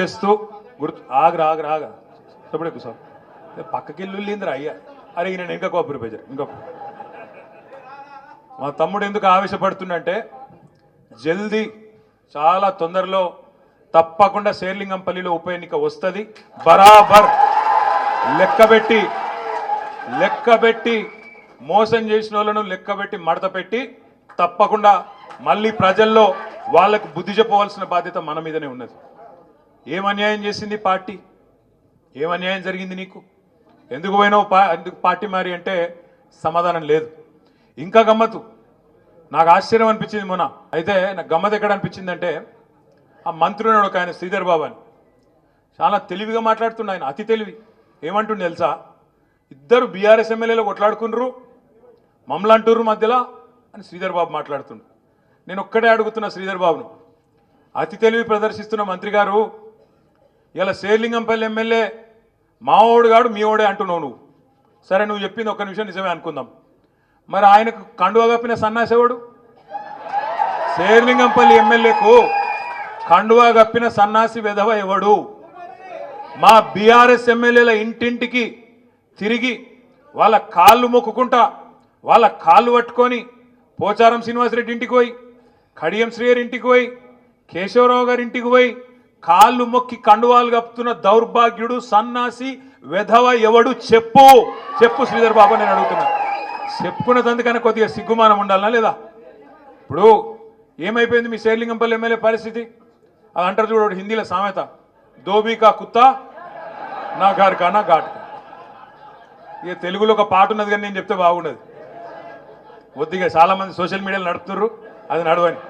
చేస్తూ ఆగరా ఆగరా ఆగ చెప్పడే సార్ పక్కకి వెళ్ళిందిరా అయ్యా అరే నేను ఇంకా కోపరి పేజర్ ఇంకొక మా తమ్ముడు ఎందుకు ఆవేశపడుతుండంటే జల్దీ చాలా తొందరలో తప్పకుండా శేర్లింగంపల్లిలో ఉప ఎన్నిక వస్తుంది బరాబర్ లెక్కబెట్టి మోసం చేసిన వాళ్ళను లెక్కబెట్టి మడత పెట్టి తప్పకుండా మళ్ళీ ప్రజల్లో వాళ్ళకు బుద్ధి చెప్పవలసిన బాధ్యత మన మీదనే ఉన్నది. ఏం అన్యాయం చేసింది పార్టీ? ఏం అన్యాయం జరిగింది నీకు? ఎందుకు పోయినావు ఎందుకు పార్టీ మారి అంటే సమాధానం లేదు. ఇంకా గమ్మత్తు నాకు ఆశ్చర్యం అనిపించింది మొన్న. అయితే నాకు గమ్మత్ ఎక్కడ అనిపించిందంటే ఆ మంత్రి ఉన్నాడు ఒక ఆయన శ్రీధర్ బాబు అని, చాలా తెలివిగా మాట్లాడుతుండే ఆయన, అతి తెలివి. ఏమంటుండే తెలుసా? ఇద్దరు బీఆర్ఎస్ ఎమ్మెల్యేలు కొట్లాడుకున్నారు మమ్మల్ని అంటుర్రు మధ్యలో అని శ్రీధర్ బాబు మాట్లాడుతుండు. నేను ఒక్కడే అడుగుతున్నా శ్రీధర్ బాబును, అతి తెలివి ప్రదర్శిస్తున్న మంత్రి గారు, ఇలా శేర్లింగంపల్లి ఎమ్మెల్యే మావోడు గాడు మీ ఓడే అంటున్నావు నువ్వు. సరే నువ్వు చెప్పింది ఒక్క నిమిషం నిజమే అనుకుందాం, మరి ఆయనకు కండువా కప్పిన సన్నాసేవాడు? శేర్లింగంపల్లి ఎమ్మెల్యేకు కండువా కప్పిన సన్నాసి వెధవ ఎవడు? మా బీఆర్ఎస్ ఎమ్మెల్యేల ఇంటింటికి తిరిగి వాళ్ళ కాళ్ళు మొక్కుకుంటా వాళ్ళ కాళ్ళు పట్టుకొని పోచారం శ్రీనివాసరెడ్డి ఇంటికి పోయి, కడియం శ్రీగారి ఇంటికి పోయి, కేశవరావు గారి ఇంటికి పోయి కాళ్ళు మొక్కి కండువాలు కప్పుతున్న దౌర్భాగ్యుడు సన్నాసి వెధవ ఎవడు? చెప్పు శ్రీధర్ బాబు, నేను అడుగుతున్నా. చెప్పుకున్నదందుకన్నా కొద్దిగా సిగ్గుమానం ఉండాలనా లేదా? ఇప్పుడు ఏమైపోయింది మీ శేర్లింగంపల్లి ఎమ్మెల్యే పరిస్థితి? అది అంటారు చూడు హిందీలో సామెత, దోబీకా కుత్తా నా గారికా నా ఘాట్. ఇక తెలుగులో ఒక పాట ఉన్నది కానీ నేను చెప్తే బాగుండదు. కొద్దిగా చాలామంది సోషల్ మీడియాలో నడుపుతుర్రు, అది నడవని.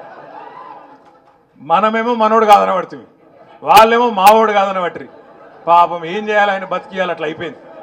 మనమేమో మనోడు కాదని పడుతుంది, వాళ్ళేమో మావోడు కాదని పట్టరి. పాపం ఏం చేయాలి, ఆయన బతికియాలి, అట్లా అయిపోయింది.